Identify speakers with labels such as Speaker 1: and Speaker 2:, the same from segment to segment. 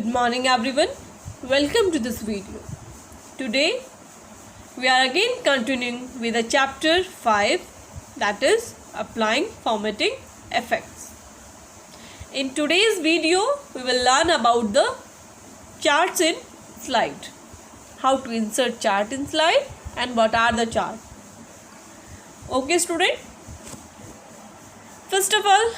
Speaker 1: Good morning everyone. Welcome to this video. Today we are again continuing with the chapter 5, that is applying formatting effects. In today's video we will learn about the charts in slide. How to insert chart in slide and what are the charts. Okay student. First of all,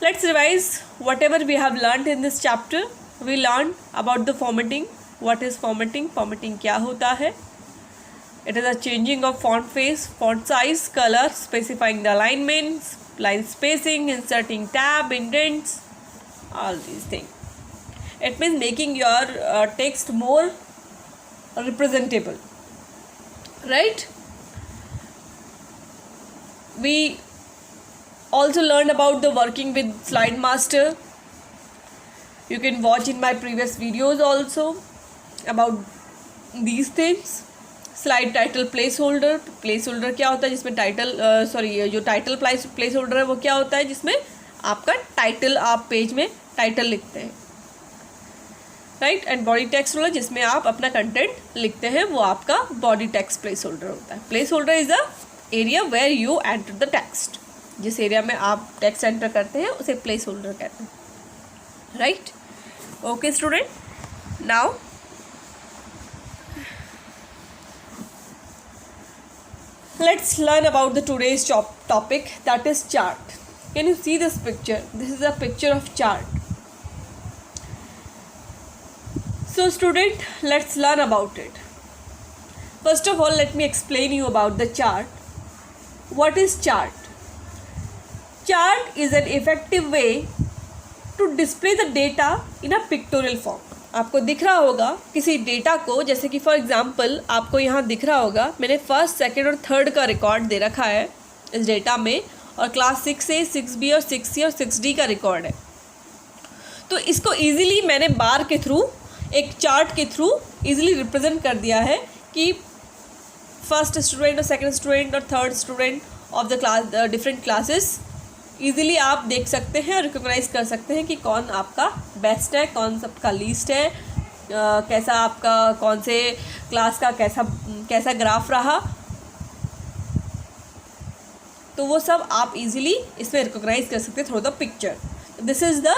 Speaker 1: let's revise whatever we have learned in this chapter. We learned about the formatting. What is formatting? Formatting क्या होता है? It is a changing of font face, font size, color, specifying the alignments, line spacing, inserting tab, indents, all these things. It means making your text more representable, right? We also learned about the working with Slide Master. You can watch in my previous videos also about these things. Slide title placeholder. Placeholder क्या होता है जिसमें title जो title place holder है वो क्या होता है जिसमें आपका टाइटल आप पेज में टाइटल लिखते हैं, right. And body text holder जिसमें आप अपना कंटेंट लिखते हैं वो आपका बॉडी टेक्स्ट प्लेस होल्डर होता है. Placeholder is the area where you enter the text. जिस एरिया में आप टेक्स्ट एंटर करते हैं उसे प्लेस होल्डर कहते हैं, right. Okay student, now let's learn about the today's topic, that is chart. Can you see this picture? This is a picture of chart. So student, let's learn about it. First of all, let me explain you about the chart. What is chart? Chart is an effective way to display the data in a pictorial form. आपको दिख रहा होगा किसी data को, जैसे कि for example आपको यहाँ दिख रहा होगा मैंने फर्स्ट, सेकंड और थर्ड का रिकॉर्ड दे रखा है इस डेटा में, और क्लास 6A, 6B और 6C और 6D का रिकॉर्ड है. तो इसको इजीली मैंने बार के थ्रू, एक चार्ट के थ्रू इजीली रिप्रेजेंट कर दिया है कि फर्स्ट स्टूडेंट और सेकेंड स्टूडेंट और third student of the class, different classes easily आप देख सकते हैं और रिकॉग्नाइज कर सकते हैं कि कौन आपका बेस्ट है, कौन सबका लीस्ट है, कैसा आपका कौन से क्लास का कैसा ग्राफ रहा. तो वो सब आप इजीली इसमें रिकॉग्नाइज कर सकते हैं through the picture. This is the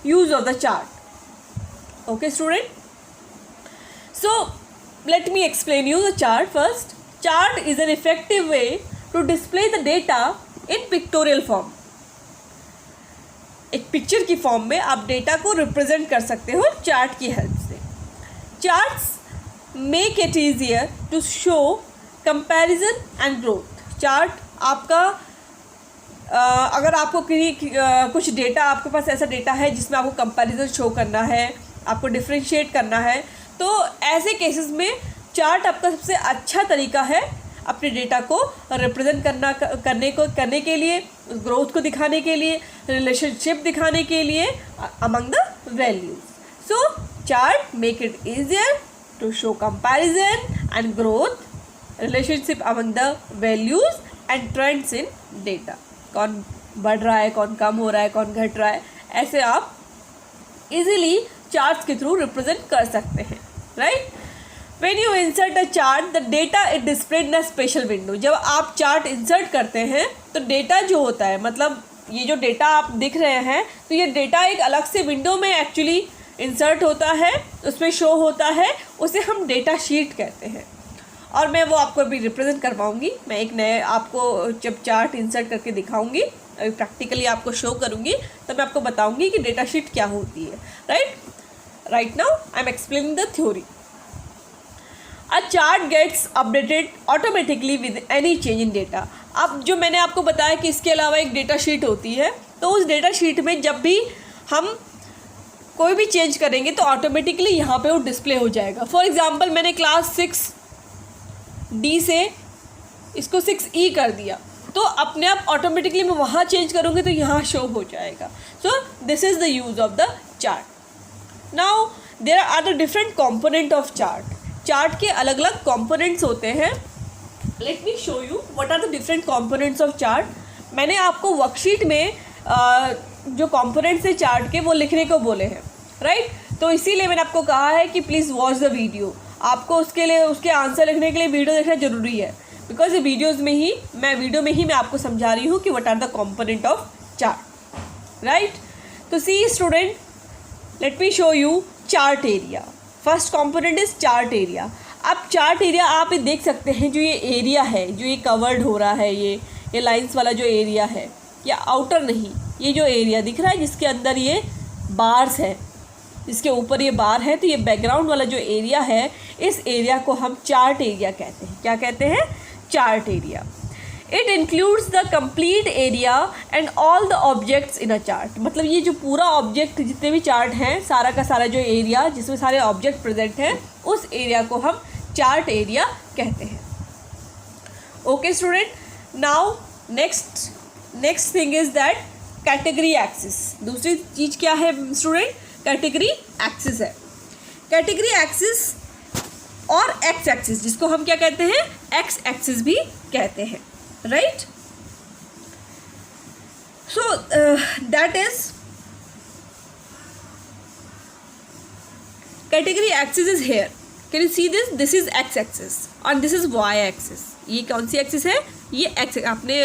Speaker 1: use of the chart. Okay student, so let me explain you the chart first. Chart is an effective way to display the data in pictorial form. एक picture की form में आप data को represent कर सकते हो chart की help से. Charts make it easier to show comparison and growth. Chart आपका अगर आपको कुछ डेटा, आपके पास ऐसा डेटा है जिसमें आपको कंपैरिजन शो करना है, आपको डिफ्रेंशिएट करना है, तो ऐसे केसेस में चार्ट आपका सबसे अच्छा तरीका है अपने डेटा को रिप्रेजेंट करने के लिए, ग्रोथ को दिखाने के लिए, रिलेशनशिप दिखाने के लिए among the values. So chart make it easier to show comparison and growth, relationship among the values and trends in data. कौन बढ़ रहा है, कौन कम हो रहा है, कौन घट रहा है, ऐसे आप इजीली चार्ट्स के थ्रू रिप्रेजेंट कर सकते हैं, right. When you insert a chart, the data is displayed in a special window. जब आप चार्ट इंसर्ट करते हैं तो डेटा जो होता है, मतलब ये जो डेटा आप दिख रहे हैं, तो ये डेटा एक अलग से विंडो में एक्चुअली इंसर्ट होता है, उसमें शो होता है, उसे हम डेटा शीट कहते हैं. और मैं वो आपको अभी रिप्रेजेंट करवाऊँगी. मैं एक नए आपको जब चार्ट इंसर्ट करके दिखाऊँगी, अभी प्रैक्टिकली आपको शो करूँगी, तो मैं आपको बताऊँगी कि डेटा शीट क्या होती है, right now I am explaining the theory. A chart gets updated automatically with any change in data. अब जो मैंने आपको बताया कि इसके अलावा एक डेटा शीट होती है, तो उस डेटा शीट में जब भी हम कोई भी चेंज करेंगे तो ऑटोमेटिकली यहाँ पे वो डिस्प्ले हो जाएगा. फॉर एग्जांपल मैंने क्लास 6D से इसको 6E कर दिया, तो अपने आप ऑटोमेटिकली मैं वहाँ चेंज करूँगी तो यहाँ शो हो जाएगा. So this is the use of the chart. Now there are the different component of chart. Chart के अलग अलग कंपोनेंट्स होते हैं. Let me show you what are the different components of chart. मैंने आपको वर्कशीट में जो कंपोनेंट्स है चार्ट के वो लिखने को बोले हैं, राइट। तो इसीलिए मैंने आपको कहा है कि प्लीज़ वॉच द वीडियो। आपको उसके लिए उसके आंसर लिखने के लिए वीडियो देखना ज़रूरी है, बिकॉज ये वीडियो में ही मैं आपको समझा रही हूँ कि what are the component of chart, right. तो see student, let me show you chart area. First component is chart area. अब चार्ट एरिया आप ये देख सकते हैं, जो ये एरिया है, जो ये कवर्ड हो रहा है, ये लाइंस वाला जो एरिया है, या आउटर नहीं, ये जो एरिया दिख रहा है जिसके अंदर ये बार्स है, जिसके ऊपर ये बार है, तो ये बैकग्राउंड वाला जो एरिया है, इस एरिया को हम चार्ट एरिया कहते हैं। क्या कहते हैं? Chart area. It includes the complete area and all the objects in a chart. मतलब ये जो पूरा ऑब्जेक्ट, जितने भी चार्ट हैं, सारा का सारा जो एरिया जिसमें सारे ऑब्जेक्ट प्रेजेंट हैं, उस एरिया को हम चार्ट एरिया कहते हैं। Okay student, now next thing is that category axis. दूसरी चीज़ क्या है स्टूडेंट? कैटेगरी एक्सिस है। कैटेगरी एक्सिस और एक्स एक्सिस, जिसको हम क्या कहते हैं? एक्स एक्सिस भी कहते हैं, right. So that is category axis is here. Can you see this? This is x axis और दिस इज वाई एक्सिस। ये कौन सी एक्सिस है? ये एक्स, आपने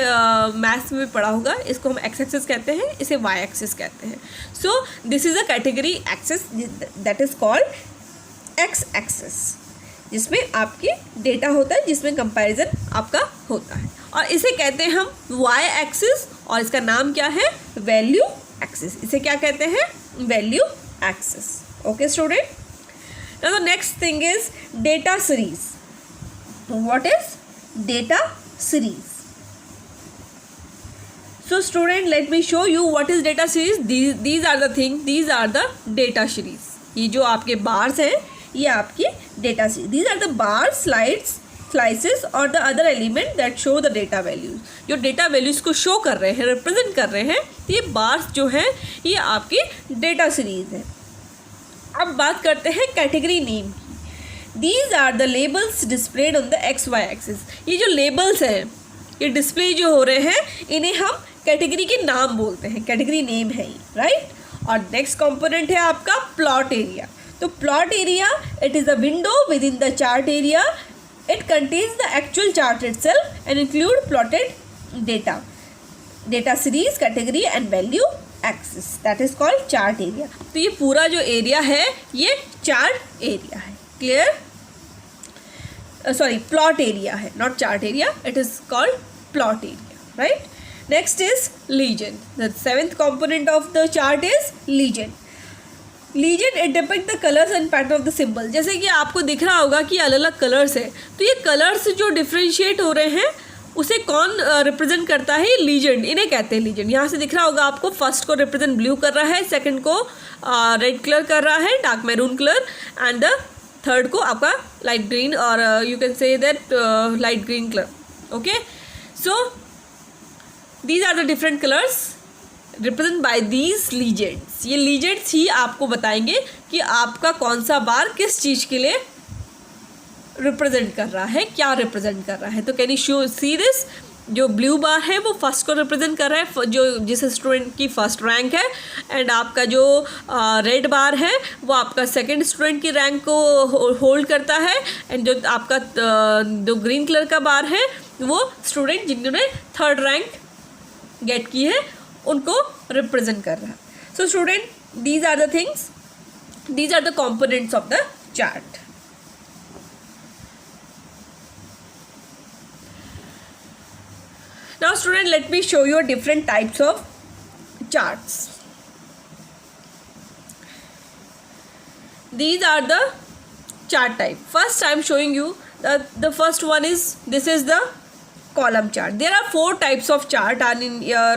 Speaker 1: मैथ्स में भी पढ़ा होगा, इसको हम एक्स एक्सिस कहते हैं, इसे वाई एक्सिस कहते हैं। So this is a category axis that is called x axis, जिसमें आपकी डेटा होता है, जिसमें कंपैरिजन आपका होता है, और इसे कहते हैं हम वाई एक्सिस, और इसका नाम क्या है? Value axis. इसे क्या कहते हैं? Value axis. Okay student, now the next thing is data series. What is data series? So student, let me show you what is data series. These are the things, these are the data series. ये जो आपके bars हैं, ये आपकी data series. These are the bars, slices और the other element that show the data values. जो data values को show कर रहे हैं, represent कर रहे हैं, ये bars जो हैं, ये आपकी data series है। अब बात करते हैं category name की। These are the labels displayed on the XY axis. ये जो labels हैं, ये डिस्प्ले जो हो रहे हैं, इन्हें हम कैटेगरी के नाम बोलते हैं, कैटेगरी नेम है ये, राइट। और नेक्स्ट कंपोनेंट है आपका प्लॉट एरिया। तो plot area, it is a window with in the chart area. It contains the actual chart itself and include plotted data series, category and value axis. That is called chart area. तो ये पूरा जो area है, ये chart area है। Clear? Sorry, plot area है, not chart area, it is called plot area, right. Next is legend. The seventh component of the chart is legend. Legend it depict the colours and pattern of the symbol. जैसे कि आपको दिख रहा होगा कि अलग अलग कलर्स है, तो ये कलर्स जो डिफ्रेंशिएट हो रहे हैं, उसे कौन रिप्रेजेंट करता है? लीजेंड, इन्हें कहते हैं लीजेंड। यहाँ से दिख रहा होगा आपको, फर्स्ट को रिप्रेजेंट ब्लू कर रहा है, सेकंड को रेड कलर कर रहा है, dark maroon colour, and the third को आपका लाइट ग्रीन, और you can say that light green colour. Okay, so these are the different colours represent by these legends. ये लीजेंड्स ही आपको बताएंगे कि आपका कौन सा बार किस चीज़ के लिए रिप्रेजेंट कर रहा है, क्या रिप्रेजेंट कर रहा है। तो कैन यू सी दिस? जो ब्लू बार है वो फर्स्ट को रिप्रेजेंट कर रहा है, जो जिस स्टूडेंट की फर्स्ट रैंक है, एंड आपका जो रेड बार है वो आपका सेकंड स्टूडेंट की रैंक को होल्ड करता है, एंड जो आपका जो ग्रीन कलर का बार है वो स्टूडेंट जिन्होंने थर्ड रैंक गेट की है उनको रिप्रेजेंट कर रहा है। So student, these are the things, these are the components of the chart. Now student, let me show you different types of charts. These are the chart type. First I am showing you the first one is, this is the column chart. There are 4 types of chart and in your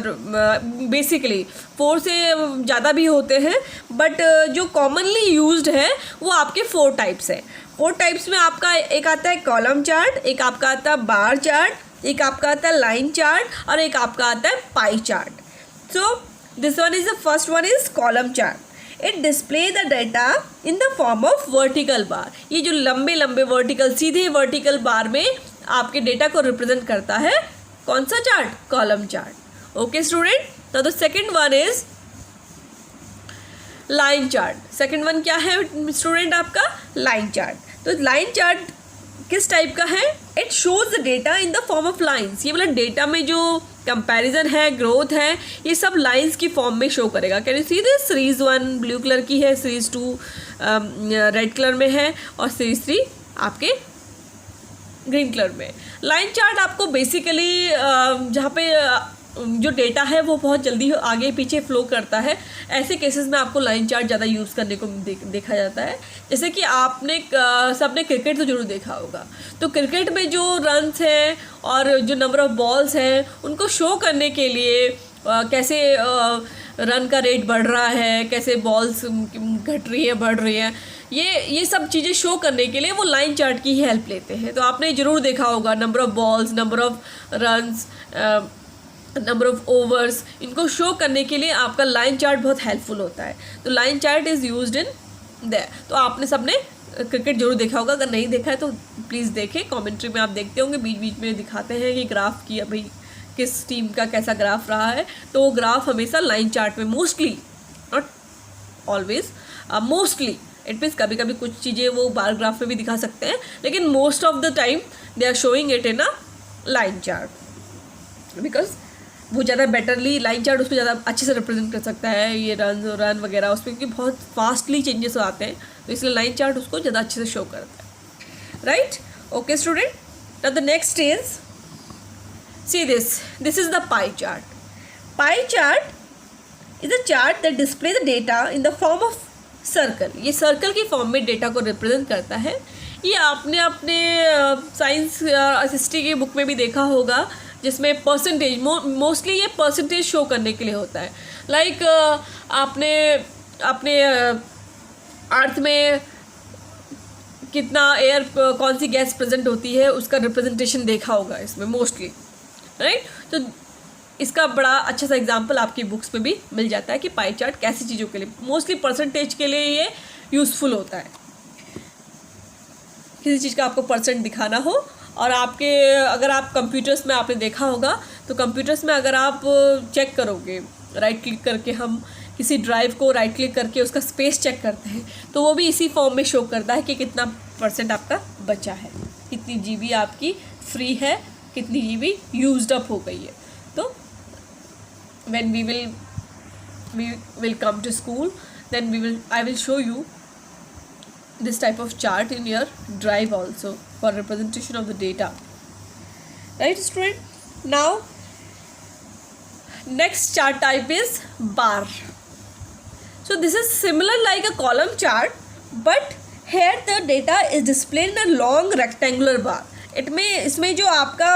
Speaker 1: basically 4 से ज़्यादा भी होते हैं, but जो commonly used है वो आपके 4 types है। 4 types में आपका एक आता है column chart, एक आपका आता है bar chart, एक आपका आता है लाइन चार्ट, और एक आपका आता है pie chart. So this one is the first one is column chart. It display the data in the form of vertical bar. ये जो लंबे लंबे वर्टिकल, सीधे वर्टिकल बार में आपके डेटा को रिप्रेजेंट करता है कौन सा chart? Column chart. Okay student, तो the second one is line chart. Second one क्या है स्टूडेंट आपका? Line chart. तो लाइन चार्ट किस टाइप का है? It shows the data in the form of lines. ये मतलब डेटा में जो कंपैरिजन है, ग्रोथ है, ये सब लाइंस की फॉर्म में शो करेगा। Can you see this? Series 1 blue colour की है, सीरीज 2 रेड कलर में है और सीरीज 3 आपके ग्रीन कलर में। लाइन चार्ट आपको बेसिकली जहाँ पे जो डेटा है वो बहुत जल्दी आगे पीछे फ्लो करता है, ऐसे केसेस में आपको लाइन चार्ट ज़्यादा यूज़ करने को देखा जाता है। जैसे कि आपने सबने क्रिकेट तो जरूर देखा होगा, तो क्रिकेट में जो रन्स हैं और जो नंबर ऑफ बॉल्स हैं उनको शो करने के लिए कैसे रन का रेट बढ़ रहा है, कैसे बॉल्स घट रही है, बढ़ रही है, ये सब चीज़ें शो करने के लिए वो लाइन चार्ट की ही हेल्प लेते हैं। तो आपने ज़रूर देखा होगा number of balls, number of runs, number of overs, इनको शो करने के लिए आपका लाइन चार्ट बहुत हेल्पफुल होता है। तो line chart is used in their. तो आपने सबने क्रिकेट जरूर देखा होगा, अगर नहीं देखा है तो प्लीज़ देखें। कमेंट्री में आप देखते होंगे बीच बीच में दिखाते हैं कि ग्राफ की अभी किस टीम का कैसा ग्राफ रहा है, तो वो ग्राफ हमेशा लाइन चार्ट में mostly, not always, mostly, it means कभी कभी कुछ चीज़ें वो बार ग्राफ में भी दिखा सकते हैं, लेकिन most of the time they are showing it in a line chart, because वो ज़्यादा बेटरली लाइन चार्ट उसको ज़्यादा अच्छे से रिप्रेजेंट कर सकता है, ये रन वगैरह उसमें, क्योंकि बहुत फास्टली चेंजेस आते हैं, तो इसलिए लाइन चार्ट उसको ज़्यादा अच्छे से शो करता है। Right, okay student, now the next is, see this is the pie chart. Pie chart is a chart that displays the data in the form of circle. ये सर्कल की form में data को represent करता है। ये आपने अपने science history की बुक में भी देखा होगा, जिसमें परसेंटेज, मोस्टली ये परसेंटेज शो करने के लिए होता है। लाइक आपने अपने अर्थ में कितना एयर, कौन सी गैस प्रेजेंट होती है, उसका रिप्रेजेंटेशन देखा होगा इसमें मोस्टली, राइट। तो इसका बड़ा अच्छा सा एग्जांपल आपकी बुक्स में भी मिल जाता है कि पाई चार्ट कैसी चीज़ों के लिए, मोस्टली परसेंटेज के लिए ये यूज़फुल होता है। किसी चीज़ का आपको परसेंट दिखाना हो, और आपके अगर आप कंप्यूटर्स में आपने देखा होगा, तो कंप्यूटर्स में अगर आप चेक करोगे, राइट क्लिक करके हम किसी ड्राइव को राइट क्लिक करके उसका स्पेस चेक करते हैं, तो वो भी इसी फॉर्म में शो करता है कि कितना परसेंट आपका बचा है, कितनी जीबी आपकी फ्री है, कितनी जीबी यूज्ड अप हो गई है। तो when we will come to school, then I will show you this type of chart in your drive also for representation of the data, right student? Now next chart type is bar. So this is similar like a column chart, but here the data is displayed in a long rectangular bar. इसमें जो आपका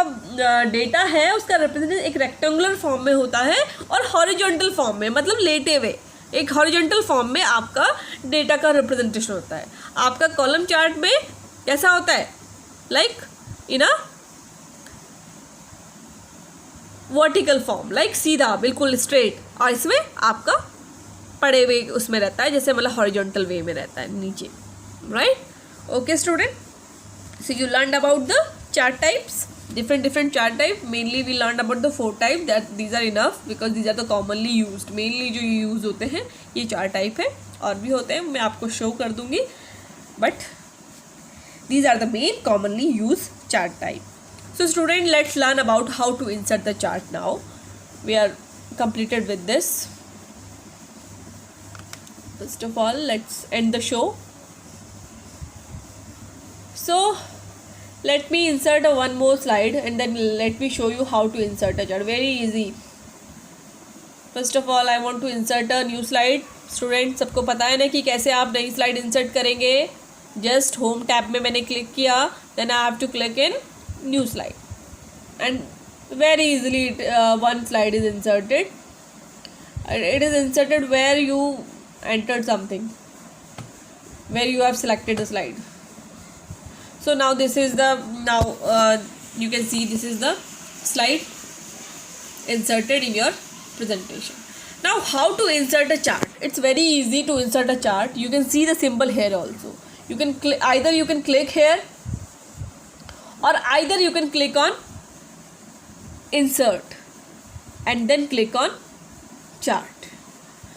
Speaker 1: data है उसका representation एक rectangular form में होता है और हॉरिजॉन्टल फॉर्म में, मतलब लेटे हुए एक हॉरिजॉन्टल फॉर्म में आपका डेटा का रिप्रेजेंटेशन होता है। आपका कॉलम चार्ट में कैसा होता है? Like in a vertical form, like सीधा बिल्कुल स्ट्रेट, और इसमें आपका पड़े हुए उसमें रहता है, जैसे मतलब हॉरिजॉन्टल वे में रहता है नीचे, right? Okay student, so you learned about the chart types, different chart type. Mainly we learned about the 4 type, that these are enough because these are the commonly used, mainly जो use होते हैं ये 4 type है, और भी होते हैं, मैं आपको शो कर दूंगी, but these are the main commonly used chart type. So student, let's learn about how to insert the chart now. We are completed with this. First of all, let's end the show. So let me insert one more slide and then let me show you how to insert a chart. Very easy. First of all, I want to insert a new slide. Students, सबको पता है ना कि कैसे आप नई slide insert करेंगे? Just home tab में मैंने क्लिक किया, then I have to click in new slide, and very easily one slide is inserted. It is inserted where you entered something, where you have selected the slide. So now this is the, you can see this is the slide inserted in your presentation. Now how to insert a chart? It's very easy to insert a chart. You can see the symbol here also. You can either you can click here, or either you can click on insert and then click on chart.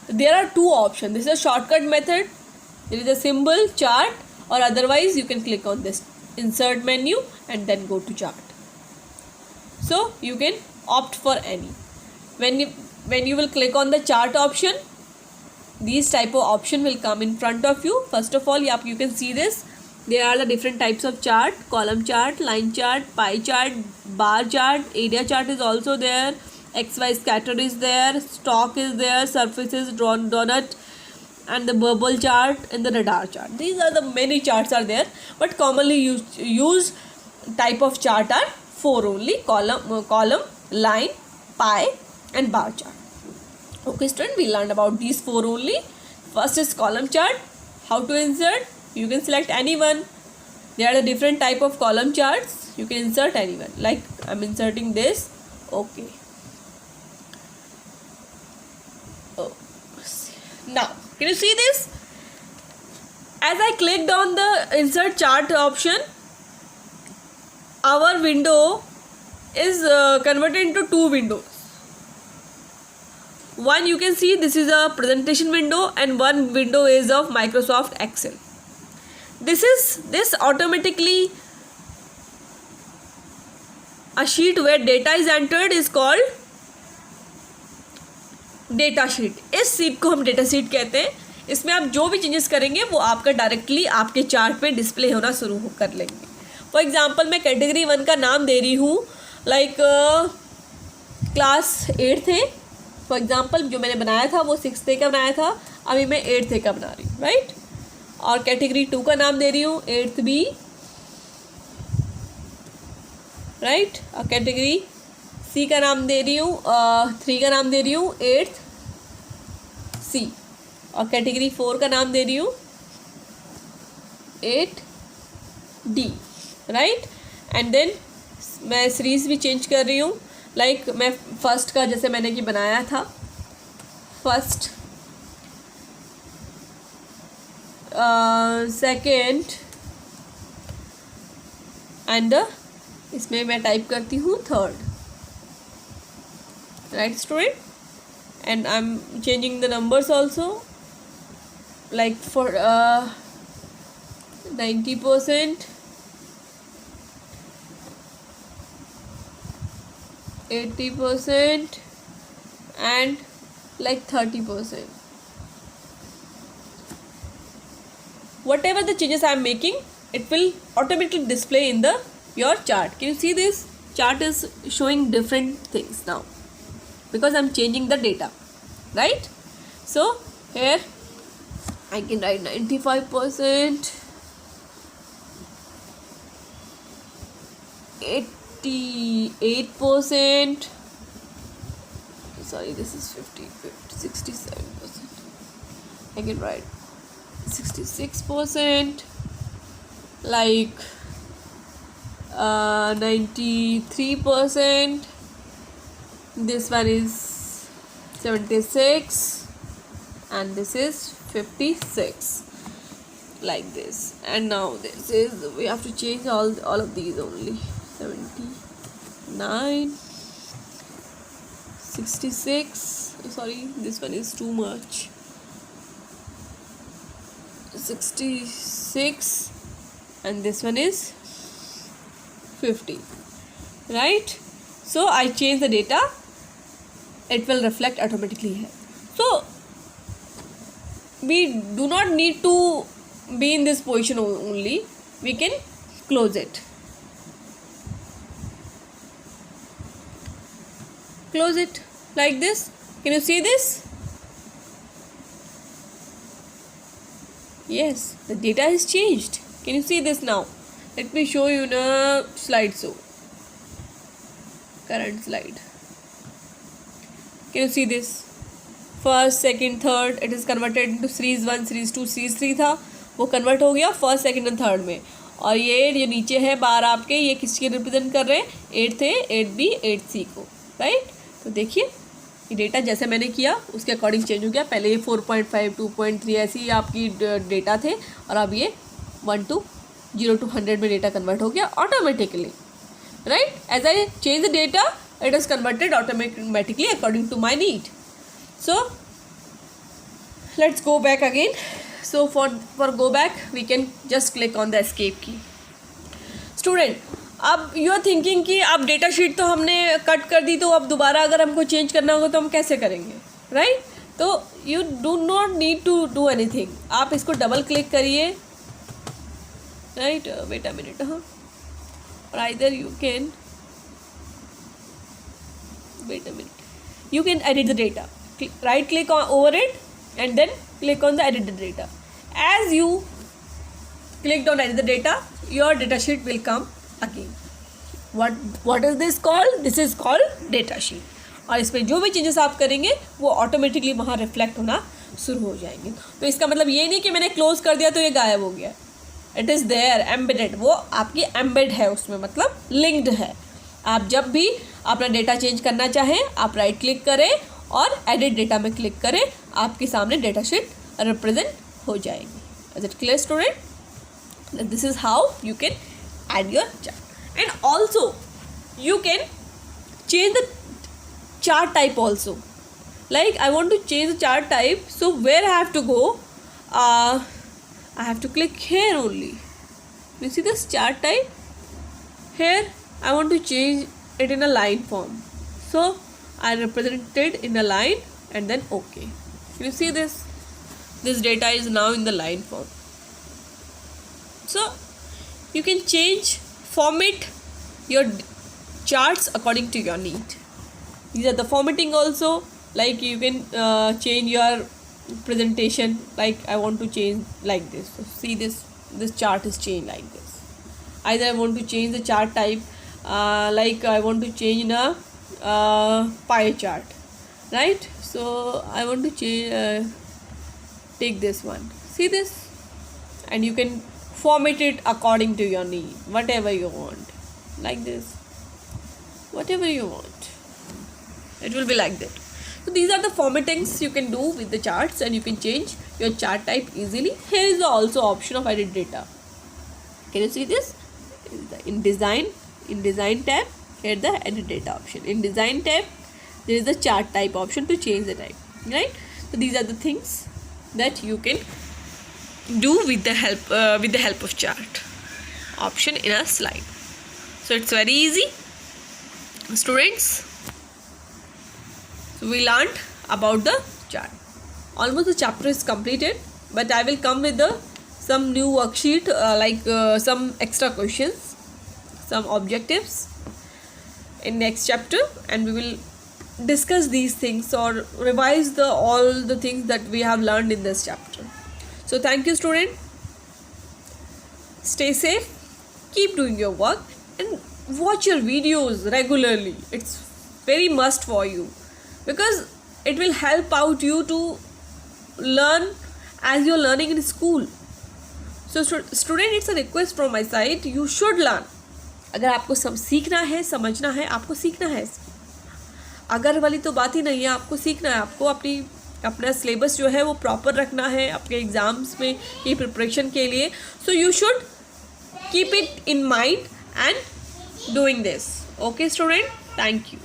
Speaker 1: There are two options. This is a shortcut method. There is a symbol chart, or otherwise you can click on this insert menu and then go to chart. So you can opt for any. When you will click on the chart option, these type of option will come in front of you. First of all, you can see this. There are the different types of chart: column chart, line chart, pie chart, bar chart, area chart is also there, XY scatter is there, stock is there, surfaces, donut, and the bubble chart and the radar chart. These are the many charts are there, but commonly used type of chart are four only: column, line, pie, and bar chart. Okay, student, we learned about these four only. First is column chart. How to insert? You can select any one. There are the different type of column charts. You can insert any one. Like I'm inserting this. Okay. Oh. Now, can you see this? As I clicked on the insert chart option, our window is converted into two windows. One, you can see this is a presentation window, and one window is of Microsoft Excel. This automatically a sheet where data is entered is called data sheet. इस seat को हम data sheet कहते हैं. इसमें आप जो भी changes करेंगे वो आपका डायरेक्टली आपके चार्ट पे डिस्प्ले होना शुरू कर लेंगे. फॉर एग्जांपल मैं कैटेगरी 1 का नाम दे रही हूँ, लाइक क्लास 8 है. फॉर एग्जांपल जो मैंने बनाया था वो 6th का बनाया था, अभी मैं 8th का बना रही हूँ, राइट. और कैटेगरी 2 का नाम दे रही हूँ 8th B, राइट. और कैटेगरी C का नाम दे रही हूँ 3 का नाम दे रही हूँ 8th C. और कैटेगरी 4 का नाम दे रही हूँ 8D, राइट. एंड देन मैं सीरीज भी चेंज कर रही हूँ. लाइक मैं फर्स्ट का जैसे मैंने कि बनाया था, फर्स्ट, सेकेंड एंड इसमें मैं टाइप करती हूँ 3rd, right student. And I am changing the numbers also, like for 90%, 80% and like 30%. Whatever the changes I am making, it will automatically display in your chart. Can you see this? Chart is showing different things now because I am changing the data, right? So here I can write 95%, 88%, sorry, this is 67%. I can write 66%, like 93%. This one is 76 and this is 56, like this. And now this is, we have to change all of these only. 79, 66, sorry, this one is too much, 66, and this one is 50, right? So I change the data, it will reflect automatically here. So we do not need to be in this position only, we can close it. Close it like this. Can you see this? Yes, the data is changed. Can you see this now? Let me show you in a slide show. Current slide. Can you see this? First, second, third, it is converted into series 1, series 2, series 3 था, वो convert हो गया first, second and third में. और ये जो नीचे है बार आपके, ये किसके रिप्रेजेंट कर रहे हैं? 8th A, 8B, 8C को, राइट. तो देखिए ये डेटा जैसे मैंने किया उसके अकॉर्डिंग चेंज हो गया. पहले ये 4.5, 2.3 ऐसी आपकी डेटा थे, और अब ये 1 to 0 to 100 में डेटा कन्वर्ट हो गया automatically, right. As I change the data, it is converted automatically according to my need. So let's go back again. So for go back we can just click on the escape key. Student, अब you are thinking कि अब data sheet तो हमने cut कर दी, तो अब दोबारा अगर हमको चेंज करना होगा तो हम कैसे करेंगे, राइट? तो you do not need to do anything. आप इसको डबल क्लिक करिए, राइट? Wait a minute. हाँ, और either you can wait a minute, you can edit the data. Right click over it and then click on the edit the data. As you clicked on edit the data, your data sheet will come again. What is this called? This is called data sheet. और इसमें जो भी changes आप करेंगे वो automatically वहाँ reflect होना शुरू हो जाएंगे. तो इसका मतलब ये नहीं कि मैंने क्लोज कर दिया तो ये गायब हो गया. इट इज़ देयर एम्बेडेड, वो आपकी एम्बेड है उसमें, मतलब लिंक्ड है. आप जब भी अपना डेटा चेंज करना चाहें आप राइट क्लिक करें और एडिट डेटा में क्लिक करें, आपके सामने डेटा शीट रिप्रेजेंट हो जाएगी. Is it clear student? This is how you can add your chart. And also you can change the chart type also. Like I want to change the chart type, so where I have to go? I have to click here only. You see this chart type? Here I want to change it in a line form, so I represent it in a line and then OK. You see this data is now in the line form. So you can change, format your charts according to your need. These are the formatting also. Like you can change your presentation. Like I want to change like this. So see this chart is changed like this. Either I want to change the chart type, like I want to change in a pie chart, right? So I want to change, take this one. See this, and you can format it according to your need, whatever you want, like this, whatever you want, it will be like that. So these are the formattings you can do with the charts, and you can change your chart type easily. Here is the also option of edit data. Can you see this? In design tab, here the edit data option. In design tab there is the chart type option to change the type, right? So these are the things that you can do with the help of chart option in a slide. So it's very easy, students. So we learned about the chart. Almost the chapter is completed, but I will come with some new worksheet, some extra questions, some objectives in next chapter, and we will discuss these things or revise all the things that we have learned in this chapter. So thank you, student. Stay safe, keep doing your work, and watch your videos regularly. It's very must for you, because it will help out you to learn as you're learning in school. So student, it's a request from my side, you should learn. अगर आपको सीखना है, समझना है, आपको सीखना है. अगर वाली तो बात ही नहीं है, आपको सीखना है. आपको अपना सिलेबस जो है वो प्रॉपर रखना है अपने एग्ज़ाम्स में की प्रिपरेशन के लिए. So you should keep it in mind and doing this. Okay student, thank you.